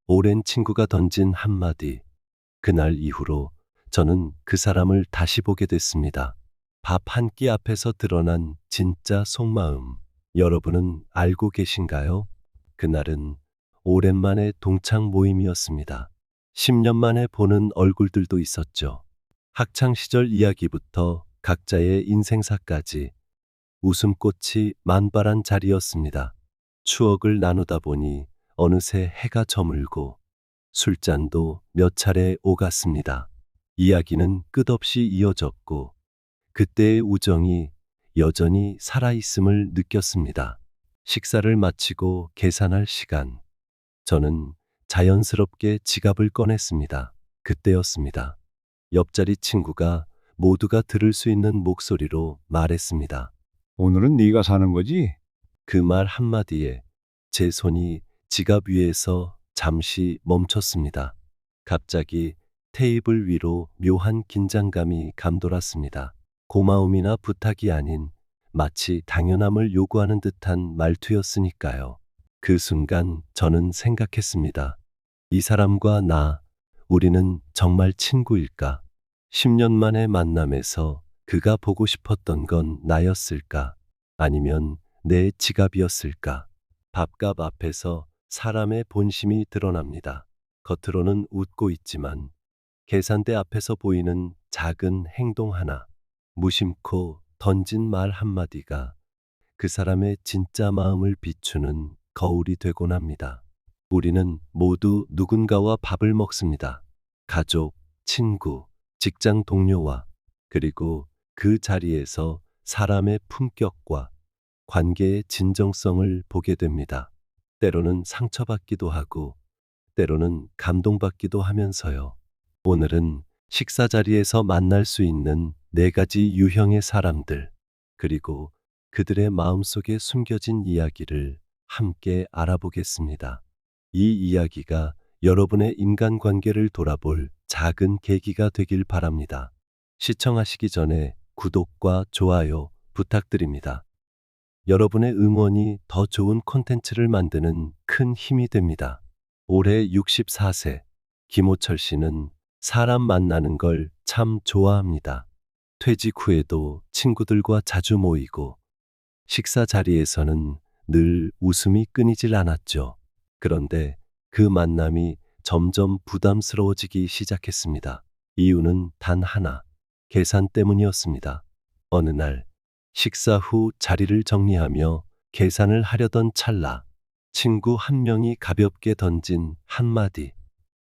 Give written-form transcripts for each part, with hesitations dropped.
오랜 친구가 던진 한마디. 그날 이후로 저는 그 사람을 다시 보게 됐습니다. 밥 한 끼 앞에서 드러난 진짜 속마음. 여러분은 알고 계신가요? 그날은 오랜만에 동창 모임이었습니다. 10년 만에 보는 얼굴들도 있었죠. 학창 시절 이야기부터 각자의 인생사까지 웃음꽃이 만발한 자리였습니다. 추억을 나누다 보니 어느새 해가 저물고 술잔도 몇 차례 오갔습니다. 이야기는 끝없이 이어졌고 그때의 우정이 여전히 살아있음을 느꼈습니다. 식사를 마치고 계산할 시간. 저는 자연스럽게 지갑을 꺼냈습니다. 그때였습니다. 옆자리 친구가 모두가 들을 수 있는 목소리로 말했습니다. 오늘은 네가 사는 거지? 그 말 한마디에 제 손이 지갑 위에서 잠시 멈췄습니다. 갑자기 테이블 위로 묘한 긴장감이 감돌았습니다. 고마움이나 부탁이 아닌 마치 당연함을 요구하는 듯한 말투였으니까요. 그 순간 저는 생각했습니다. 이 사람과 나, 우리는 정말 친구일까? 10년 만의 만남에서 그가 보고 싶었던 건 나였을까? 아니면 내 지갑이었을까? 밥값 앞에서 사람의 본심이 드러납니다. 겉으로는 웃고 있지만 계산대 앞에서 보이는 작은 행동 하나, 무심코 던진 말 한마디가 그 사람의 진짜 마음을 비추는 거울이 되곤 합니다. 우리는 모두 누군가와 밥을 먹습니다. 가족, 친구, 직장 동료와 그리고 그 자리에서 사람의 품격과 관계의 진정성을 보게 됩니다. 때로는 상처받기도 하고 때로는 감동받기도 하면서요. 오늘은 식사 자리에서 만날 수 있는 4가지 유형의 사람들, 그리고 그들의 마음속에 숨겨진 이야기를 함께 알아보겠습니다. 이 이야기가 여러분의 인간관계를 돌아볼 작은 계기가 되길 바랍니다. 시청하시기 전에 구독과 좋아요 부탁드립니다. 여러분의 응원이 더 좋은 콘텐츠를 만드는 큰 힘이 됩니다. 올해 64세 김호철 씨는 사람 만나는 걸 참 좋아합니다. 퇴직 후에도 친구들과 자주 모이고 식사 자리에서는 늘 웃음이 끊이질 않았죠. 그런데 그 만남이 점점 부담스러워지기 시작했습니다. 이유는 단 하나, 계산 때문이었습니다. 어느 날 식사 후 자리를 정리하며 계산을 하려던 찰나 친구 한 명이 가볍게 던진 한마디.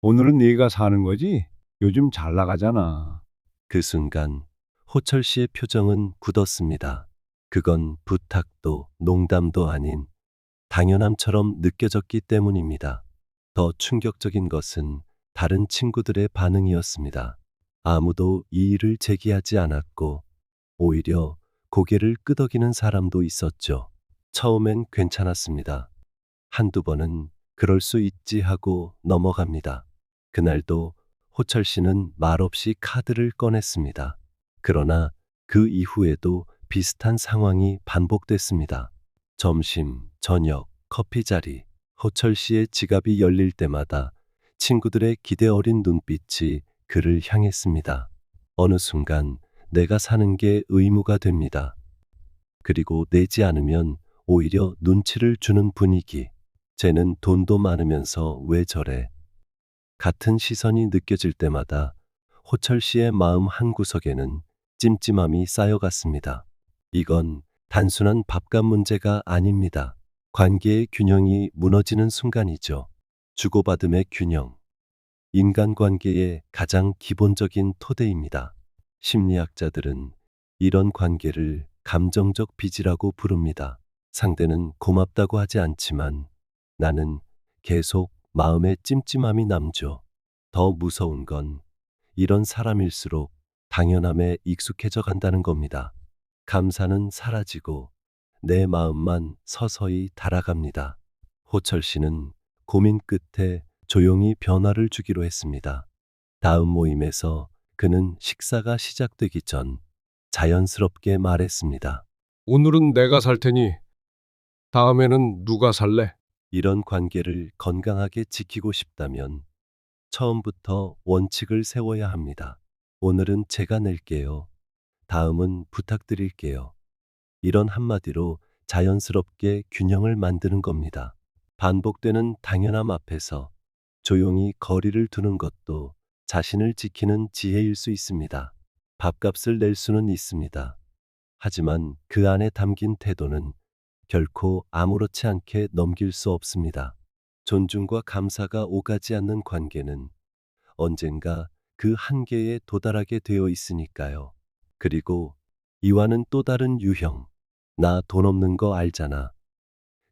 오늘은 네가 사는 거지? 요즘 잘 나가잖아. 그 순간 호철 씨의 표정은 굳었습니다. 그건 부탁도 농담도 아닌 당연함처럼 느껴졌기 때문입니다. 더 충격적인 것은 다른 친구들의 반응이었습니다. 아무도 이의를 제기하지 않았고 오히려 고개를 끄덕이는 사람도 있었죠. 처음엔 괜찮았습니다. 한두 번은 그럴 수 있지 하고 넘어갑니다. 그날도 호철 씨는 말없이 카드를 꺼냈습니다. 그러나 그 이후에도 비슷한 상황이 반복됐습니다. 점심, 저녁, 커피 자리, 호철 씨의 지갑이 열릴 때마다 친구들의 기대 어린 눈빛이 그를 향했습니다. 어느 순간 내가 사는 게 의무가 됩니다. 그리고 내지 않으면 오히려 눈치를 주는 분위기. 쟤는 돈도 많으면서 왜 저래? 같은 시선이 느껴질 때마다 호철 씨의 마음 한구석에는 찜찜함이 쌓여갔습니다. 이건 단순한 밥값 문제가 아닙니다. 관계의 균형이 무너지는 순간이죠. 주고받음의 균형. 인간관계의 가장 기본적인 토대입니다. 심리학자들은 이런 관계를 감정적 빚이라고 부릅니다. 상대는 고맙다고 하지 않지만 나는 계속 마음에 찜찜함이 남죠. 더 무서운 건 이런 사람일수록 당연함에 익숙해져 간다는 겁니다. 감사는 사라지고 내 마음만 서서히 달아갑니다. 호철 씨는 고민 끝에 조용히 변화를 주기로 했습니다. 다음 모임에서 그는 식사가 시작되기 전 자연스럽게 말했습니다. 오늘은 내가 살 테니 다음에는 누가 살래? 이런 관계를 건강하게 지키고 싶다면 처음부터 원칙을 세워야 합니다. 오늘은 제가 낼게요. 다음은 부탁드릴게요. 이런 한마디로 자연스럽게 균형을 만드는 겁니다. 반복되는 당연함 앞에서 조용히 거리를 두는 것도 자신을 지키는 지혜일 수 있습니다. 밥값을 낼 수는 있습니다. 하지만 그 안에 담긴 태도는 결코 아무렇지 않게 넘길 수 없습니다. 존중과 감사가 오가지 않는 관계는 언젠가 그 한계에 도달하게 되어 있으니까요. 그리고 이와는 또 다른 유형. 나 돈 없는 거 알잖아.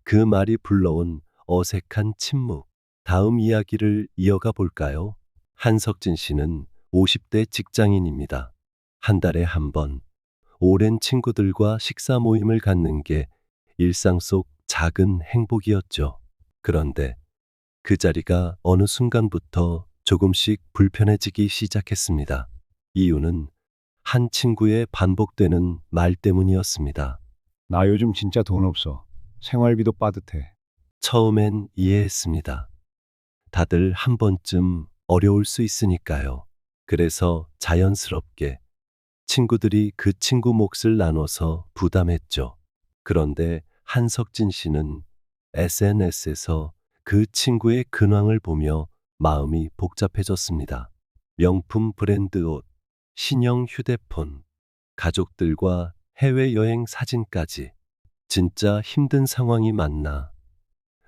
그 말이 불러온 어색한 침묵. 다음 이야기를 이어가 볼까요? 한석진 씨는 50대 직장인입니다. 한 달에 한 번 오랜 친구들과 식사 모임을 갖는 게 일상 속 작은 행복이었죠. 그런데 그 자리가 어느 순간부터 조금씩 불편해지기 시작했습니다. 이유는 한 친구의 반복되는 말 때문이었습니다. 나 요즘 진짜 돈 없어. 생활비도 빠듯해. 처음엔 이해했습니다. 다들 한 번쯤 어려울 수 있으니까요. 그래서 자연스럽게 친구들이 그 친구 몫을 나눠서 부담했죠. 그런데 한석진 씨는 SNS에서 그 친구의 근황을 보며 마음이 복잡해졌습니다. 명품 브랜드 옷, 신형 휴대폰, 가족들과 해외여행 사진까지 진짜 힘든 상황이 맞나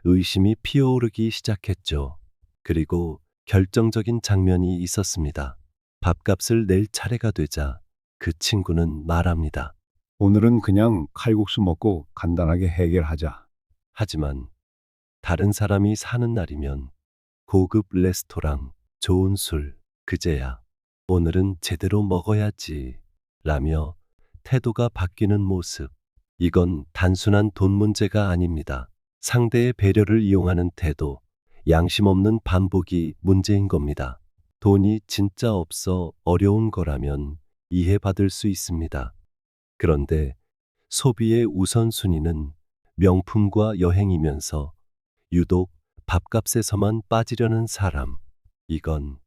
의심이 피어오르기 시작했죠. 그리고 결정적인 장면이 있었습니다. 밥값을 낼 차례가 되자 그 친구는 말합니다. 오늘은 그냥 칼국수 먹고 간단하게 해결하자. 하지만 다른 사람이 사는 날이면 고급 레스토랑, 좋은 술, 그제야 오늘은 제대로 먹어야지 라며 태도가 바뀌는 모습. 이건 단순한 돈 문제가 아닙니다. 상대의 배려를 이용하는 태도, 양심 없는 반복이 문제인 겁니다. 돈이 진짜 없어 어려운 거라면 이해받을 수 있습니다. 그런데 소비의 우선순위는 명품과 여행이면서 유독 밥값에서만 빠지려는 사람. 이건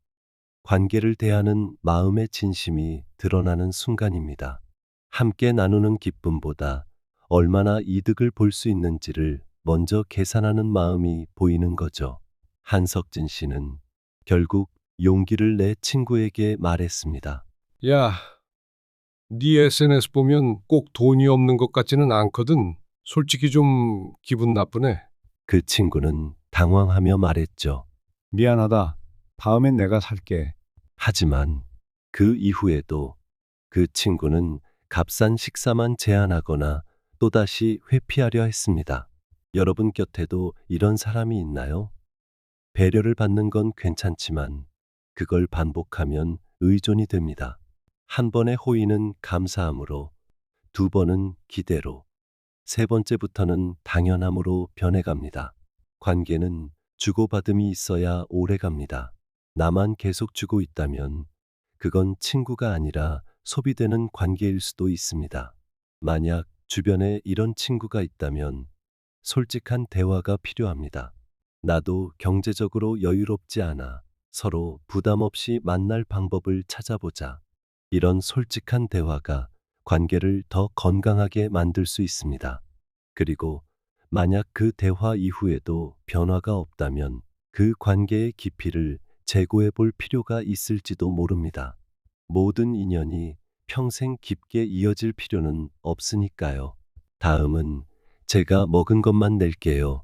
관계를 대하는 마음의 진심이 드러나는 순간입니다. 함께 나누는 기쁨보다 얼마나 이득을 볼 수 있는지를 먼저 계산하는 마음이 보이는 거죠. 한석진 씨는 결국 용기를 내 친구에게 말했습니다. 야, 네 SNS 보면 꼭 돈이 없는 것 같지는 않거든. 솔직히 좀 기분 나쁘네. 그 친구는 당황하며 말했죠. 미안하다. 다음엔 내가 살게. 하지만 그 이후에도 그 친구는 값싼 식사만 제안하거나 또다시 회피하려 했습니다. 여러분 곁에도 이런 사람이 있나요? 배려를 받는 건 괜찮지만 그걸 반복하면 의존이 됩니다. 한 번의 호의는 감사함으로, 두 번은 기대로, 세 번째부터는 당연함으로 변해갑니다. 관계는 주고받음이 있어야 오래 갑니다. 나만 계속 주고 있다면 그건 친구가 아니라 소비되는 관계일 수도 있습니다. 만약 주변에 이런 친구가 있다면 솔직한 대화가 필요합니다. 나도 경제적으로 여유롭지 않아. 서로 부담 없이 만날 방법을 찾아보자. 이런 솔직한 대화가 관계를 더 건강하게 만들 수 있습니다. 그리고 만약 그 대화 이후에도 변화가 없다면 그 관계의 깊이를 재고해 볼 필요가 있을지도 모릅니다. 모든 인연이 평생 깊게 이어질 필요는 없으니까요. 다음은 제가 먹은 것만 낼게요.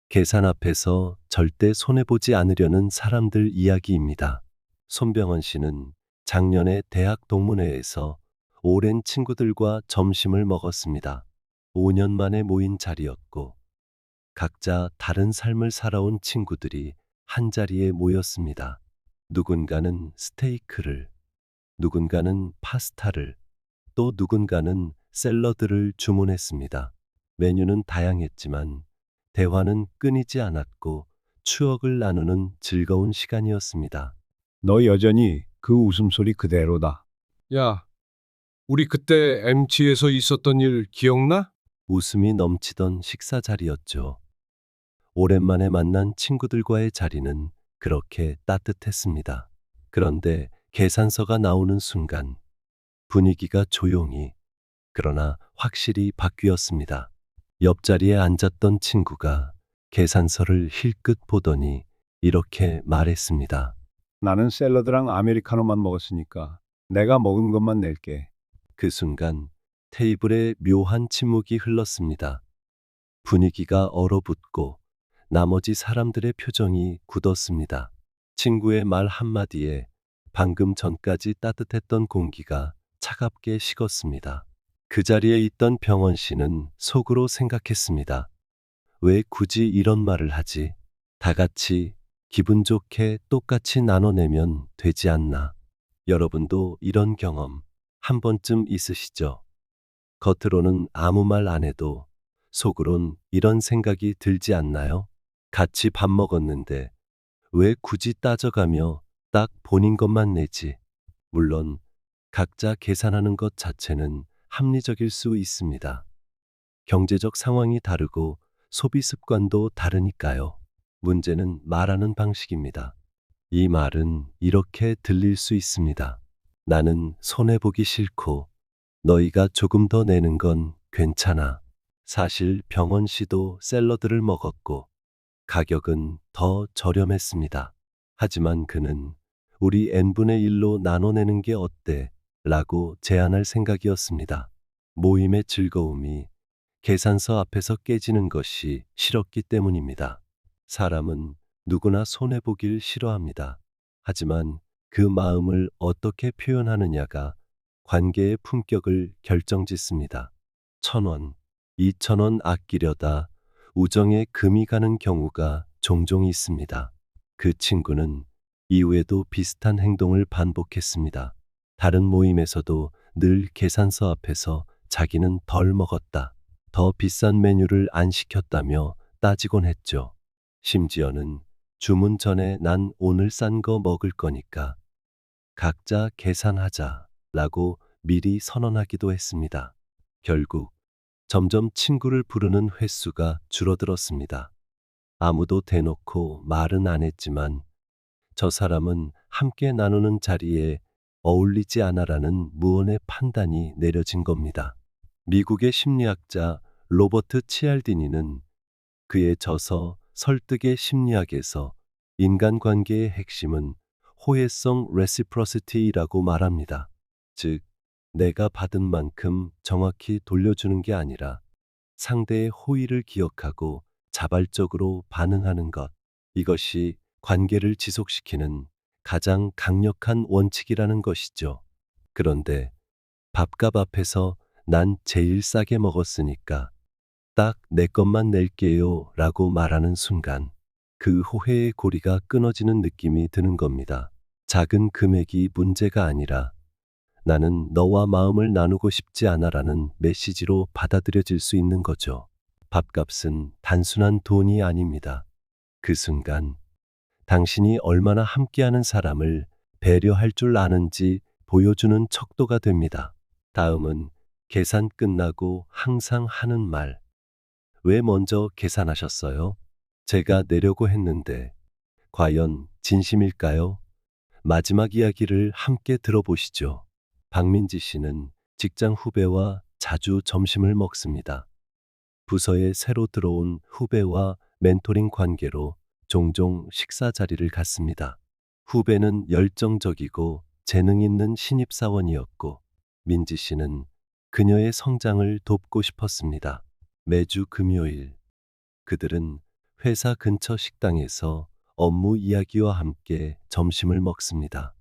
계산 앞에서 절대 손해보지 않으려는 사람들 이야기입니다. 손병헌 씨는 작년에 대학 동문회에서 오랜 친구들과 점심을 먹었습니다. 5년 만에 모인 자리였고 각자 다른 삶을 살아온 친구들이 한자리에 모였습니다. 누군가는 스테이크를, 누군가는 파스타를, 또 누군가는 샐러드를 주문했습니다. 메뉴는 다양했지만 대화는 끊이지 않았고 추억을 나누는 즐거운 시간이었습니다. 너 여전히 그 웃음소리 그대로다. 야, 우리 그때 MT에서 있었던 일 기억나? 웃음이 넘치던 식사 자리였죠. 오랜만에 만난 친구들과의 자리는 그렇게 따뜻했습니다. 그런데 계산서가 나오는 순간 분위기가 조용히 그러나 확실히 바뀌었습니다. 옆자리에 앉았던 친구가 계산서를 힐끗 보더니 이렇게 말했습니다. 나는 샐러드랑 아메리카노만 먹었으니까 내가 먹은 것만 낼게. 그 순간 테이블에 묘한 침묵이 흘렀습니다. 분위기가 얼어붙고 나머지 사람들의 표정이 굳었습니다. 친구의 말 한마디에 방금 전까지 따뜻했던 공기가 차갑게 식었습니다. 그 자리에 있던 병원 씨는 속으로 생각했습니다. 왜 굳이 이런 말을 하지? 다 같이 기분 좋게 똑같이 나눠내면 되지 않나? 여러분도 이런 경험 한 번쯤 있으시죠? 겉으로는 아무 말 안 해도 속으론 이런 생각이 들지 않나요? 같이 밥 먹었는데 왜 굳이 따져가며 딱 본인 것만 내지? 물론 각자 계산하는 것 자체는 합리적일 수 있습니다. 경제적 상황이 다르고 소비 습관도 다르니까요. 문제는 말하는 방식입니다. 이 말은 이렇게 들릴 수 있습니다. 나는 손해보기 싫고 너희가 조금 더 내는 건 괜찮아. 사실 병원 씨도 샐러드를 먹었고 가격은 더 저렴했습니다. 하지만 그는 우리 n분의 1로 나눠내는 게 어때? 라고 제안할 생각이었습니다. 모임의 즐거움이 계산서 앞에서 깨지는 것이 싫었기 때문입니다. 사람은 누구나 손해보길 싫어합니다. 하지만 그 마음을 어떻게 표현하느냐가 관계의 품격을 결정짓습니다. 1,000원, 2,000원 아끼려다 우정에 금이 가는 경우가 종종 있습니다. 그 친구는 이후에도 비슷한 행동을 반복했습니다. 다른 모임에서도 늘 계산서 앞에서 자기는 덜 먹었다, 더 비싼 메뉴를 안 시켰다며 따지곤 했죠. 심지어는 주문 전에 난 오늘 싼 거 먹을 거니까 각자 계산하자 라고 미리 선언하기도 했습니다. 결국 점점 친구를 부르는 횟수가 줄어들었습니다. 아무도 대놓고 말은 안 했지만 저 사람은 함께 나누는 자리에 어울리지 않아라는 무언의 판단이 내려진 겁니다. 미국의 심리학자 로버트 치알디니는 그의 저서 설득의 심리학에서 인간관계의 핵심은 호혜성 레시프로시티라고 말합니다. 즉, 내가 받은 만큼 정확히 돌려주는 게 아니라 상대의 호의를 기억하고 자발적으로 반응하는 것. 이것이 관계를 지속시키는 가장 강력한 원칙이라는 것이죠. 그런데 밥값 앞에서 난 제일 싸게 먹었으니까 딱 내 것만 낼게요 라고 말하는 순간 그 호혜의 고리가 끊어지는 느낌이 드는 겁니다. 작은 금액이 문제가 아니라 나는 너와 마음을 나누고 싶지 않아라는 메시지로 받아들여질 수 있는 거죠. 밥값은 단순한 돈이 아닙니다. 그 순간 당신이 얼마나 함께하는 사람을 배려할 줄 아는지 보여주는 척도가 됩니다. 다음은 계산 끝나고 항상 하는 말. 왜 먼저 계산하셨어요? 제가 내려고 했는데 과연 진심일까요? 마지막 이야기를 함께 들어보시죠. 박민지 씨는 직장 후배와 자주 점심을 먹습니다. 부서에 새로 들어온 후배와 멘토링 관계로 종종 식사 자리를 갖습니다. 후배는 열정적이고 재능 있는 신입사원이었고 민지 씨는 그녀의 성장을 돕고 싶었습니다. 매주 금요일 그들은 회사 근처 식당에서 업무 이야기와 함께 점심을 먹습니다.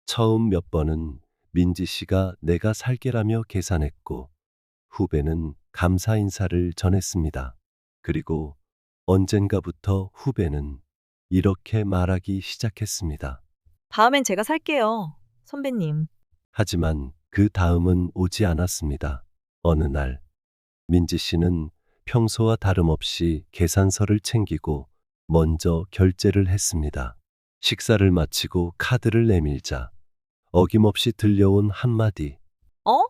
처음 몇 번은 민지 씨가 내가 살게라며 계산했고 후배는 감사 인사를 전했습니다. 그리고 언젠가부터 후배는 이렇게 말하기 시작했습니다. 다음엔 제가 살게요, 선배님. 하지만 그 다음은 오지 않았습니다. 어느 날 민지 씨는 평소와 다름없이 계산서를 챙기고 먼저 결제를 했습니다. 식사를 마치고 카드를 내밀자 어김없이 들려온 한마디. 어?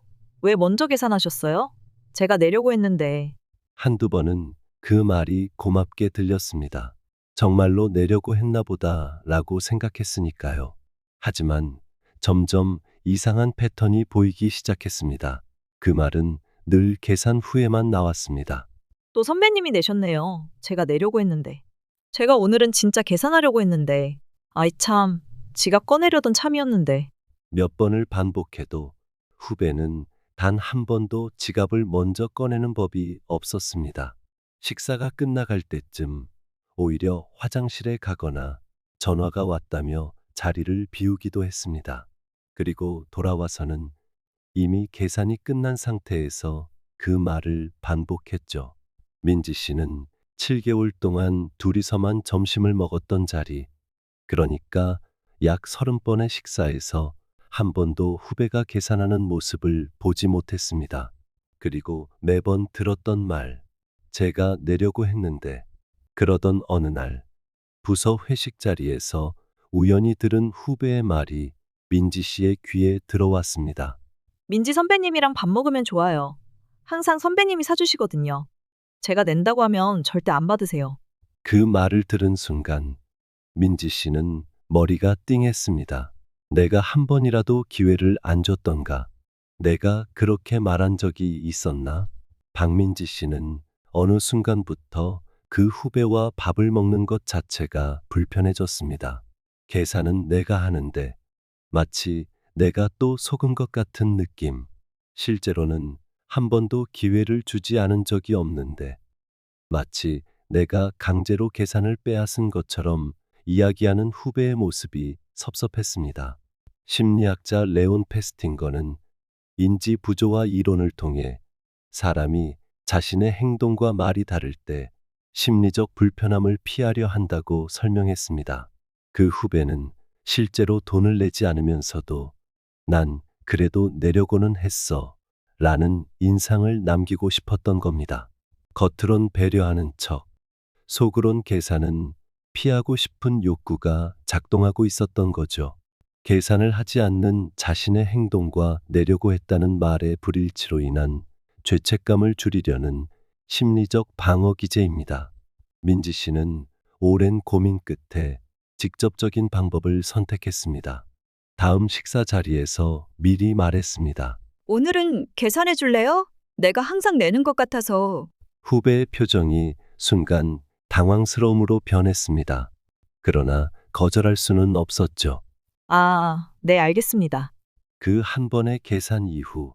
왜 먼저 계산하셨어요? 제가 내려고 했는데. 한두 번은 그 말이 고맙게 들렸습니다. 정말로 내려고 했나 보다 라고 생각했으니까요. 하지만 점점 이상한 패턴이 보이기 시작했습니다. 그 말은 늘 계산 후에만 나왔습니다. 또 선배님이 내셨네요. 제가 내려고 했는데. 제가 오늘은 진짜 계산하려고 했는데. 아이 참, 지갑 꺼내려던 참이었는데. 몇 번을 반복해도 후배는 단 한 번도 지갑을 먼저 꺼내는 법이 없었습니다. 식사가 끝나갈 때쯤 오히려 화장실에 가거나 전화가 왔다며 자리를 비우기도 했습니다. 그리고 돌아와서는 이미 계산이 끝난 상태에서 그 말을 반복했죠. 민지 씨는 7개월 동안 둘이서만 점심을 먹었던 자리, 그러니까 약 30번의 식사에서 한 번도 후배가 계산하는 모습을 보지 못했습니다. 그리고 매번 들었던 말, 제가 내려고 했는데, 그러던 어느 날, 부서 회식 자리에서 우연히 들은 후배의 말이 민지 씨의 귀에 들어왔습니다. 민지 선배님이랑 밥 먹으면 좋아요. 항상 선배님이 사주시거든요. 제가 낸다고 하면 절대 안 받으세요. 그 말을 들은 순간 민지 씨는 머리가 띵했습니다. 내가 한 번이라도 기회를 안 줬던가? 내가 그렇게 말한 적이 있었나? 박민지 씨는 어느 순간부터 그 후배와 밥을 먹는 것 자체가 불편해졌습니다. 계산은 내가 하는데 마치 내가 또 속은 것 같은 느낌. 실제로는 한 번도 기회를 주지 않은 적이 없는데 마치 내가 강제로 계산을 빼앗은 것처럼 이야기하는 후배의 모습이 섭섭했습니다. 심리학자 레온 페스팅거는 인지 부조화 이론을 통해 사람이 자신의 행동과 말이 다를 때 심리적 불편함을 피하려 한다고 설명했습니다. 그 후배는 실제로 돈을 내지 않으면서도 난 그래도 내려고는 했어 라는 인상을 남기고 싶었던 겁니다. 겉으론 배려하는 척, 속으론 계산은 피하고 싶은 욕구가 작동하고 있었던 거죠. 계산을 하지 않는 자신의 행동과 내려고 했다는 말의 불일치로 인한 죄책감을 줄이려는 심리적 방어 기제입니다. 민지 씨는 오랜 고민 끝에 직접적인 방법을 선택했습니다. 다음 식사 자리에서 미리 말했습니다. 오늘은 계산해 줄래요? 내가 항상 내는 것 같아서. 후배의 표정이 순간 당황스러움으로 변했습니다. 그러나 거절할 수는 없었죠. 아, 네, 알겠습니다. 그 한 번의 계산 이후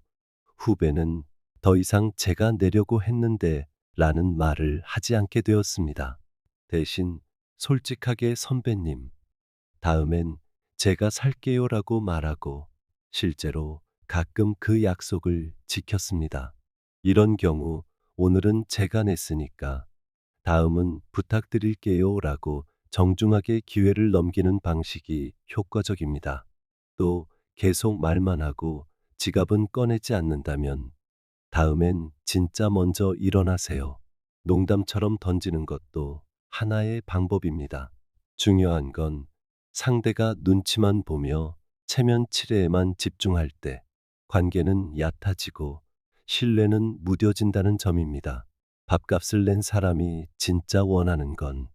후배는 더 이상 제가 내려고 했는데 라는 말을 하지 않게 되었습니다. 대신 솔직하게 선배님, 다음엔 제가 살게요라고 말하고 실제로 가끔 그 약속을 지켰습니다. 이런 경우 오늘은 제가 냈으니까 다음은 부탁드릴게요라고 정중하게 기회를 넘기는 방식이 효과적입니다. 또 계속 말만 하고 지갑은 꺼내지 않는다면 다음엔 진짜 먼저 일어나세요. 농담처럼 던지는 것도 하나의 방법입니다. 중요한 건 상대가 눈치만 보며 체면 치레에만 집중할 때 관계는 얕아지고 신뢰는 무뎌진다는 점입니다. 밥값을 낸 사람이 진짜 원하는 건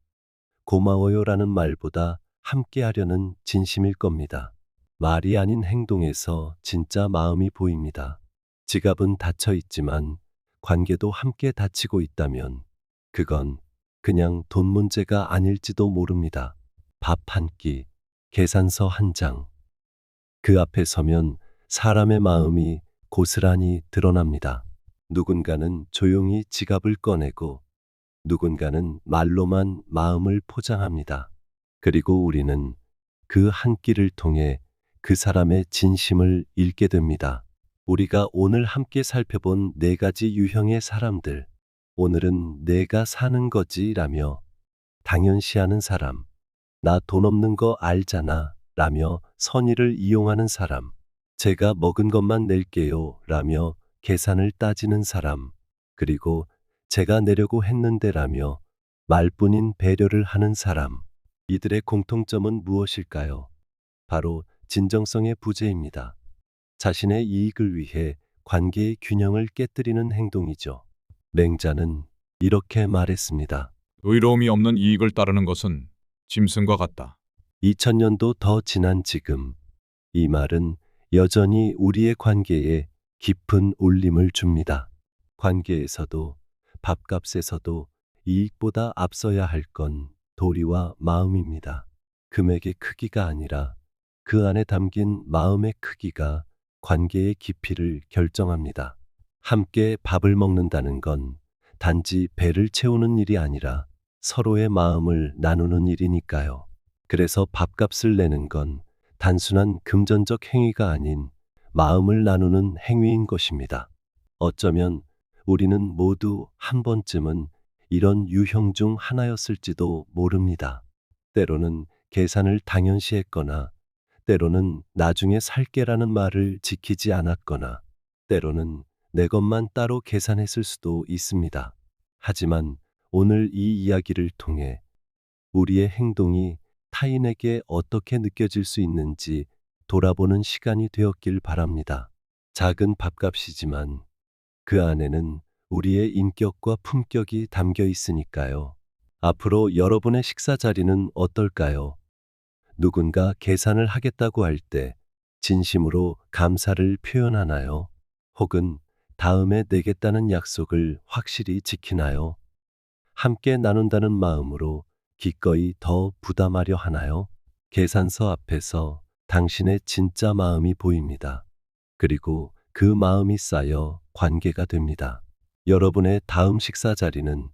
고마워요라는 말보다 함께 하려는 진심일 겁니다. 말이 아닌 행동에서 진짜 마음이 보입니다. 지갑은 닫혀 있지만 관계도 함께 닫히고 있다면 그건 그냥 돈 문제가 아닐지도 모릅니다. 밥 한 끼, 계산서 한 장. 그 앞에 서면 사람의 마음이 고스란히 드러납니다. 누군가는 조용히 지갑을 꺼내고 누군가는 말로만 마음을 포장합니다. 그리고 우리는 그 한 끼를 통해 그 사람의 진심을 읽게 됩니다. 우리가 오늘 함께 살펴본 4가지 유형의 사람들. 오늘은 내가 사는 거지라며 당연시하는 사람. 나 돈 없는 거 알잖아 라며 선의를 이용하는 사람. 제가 먹은 것만 낼게요 라며 계산을 따지는 사람. 그리고 제가 내려고 했는데라며 말뿐인 배려를 하는 사람. 이들의 공통점은 무엇일까요? 바로 진정성의 부재입니다. 자신의 이익을 위해 관계의 균형을 깨뜨리는 행동이죠. 맹자는 이렇게 말했습니다. 의로움이 없는 이익을 따르는 것은 짐승과 같다. 2000년도 더 지난 지금 이 말은 여전히 우리의 관계에 깊은 울림을 줍니다. 관계에서도 밥값에서도 이익보다 앞서야 할 건 도리와 마음입니다. 금액의 크기가 아니라 그 안에 담긴 마음의 크기가 관계의 깊이를 결정합니다. 함께 밥을 먹는다는 건 단지 배를 채우는 일이 아니라 서로의 마음을 나누는 일이니까요. 그래서 밥값을 내는 건 단순한 금전적 행위가 아닌 마음을 나누는 행위인 것입니다. 어쩌면 우리는 모두 한 번쯤은 이런 유형 중 하나였을지도 모릅니다. 때로는 계산을 당연시했거나, 때로는 나중에 살게라는 말을 지키지 않았거나, 때로는 내 것만 따로 계산했을 수도 있습니다. 하지만 오늘 이 이야기를 통해 우리의 행동이 타인에게 어떻게 느껴질 수 있는지 돌아보는 시간이 되었길 바랍니다. 작은 밥값이지만 그 안에는 우리의 인격과 품격이 담겨 있으니까요. 앞으로 여러분의 식사 자리는 어떨까요? 누군가 계산을 하겠다고 할 때 진심으로 감사를 표현하나요? 혹은 다음에 내겠다는 약속을 확실히 지키나요? 함께 나눈다는 마음으로 기꺼이 더 부담하려 하나요? 계산서 앞에서 당신의 진짜 마음이 보입니다. 그리고 그 마음이 쌓여 관계가 됩니다. 여러분의 다음 식사 자리는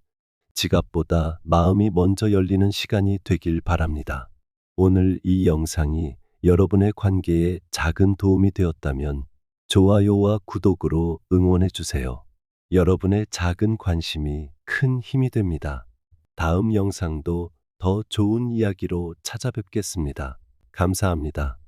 지갑보다 마음이 먼저 열리는 시간이 되길 바랍니다. 오늘 이 영상이 여러분의 관계에 작은 도움이 되었다면 좋아요와 구독으로 응원해 주세요. 여러분의 작은 관심이 큰 힘이 됩니다. 다음 영상도 더 좋은 이야기로 찾아뵙겠습니다. 감사합니다.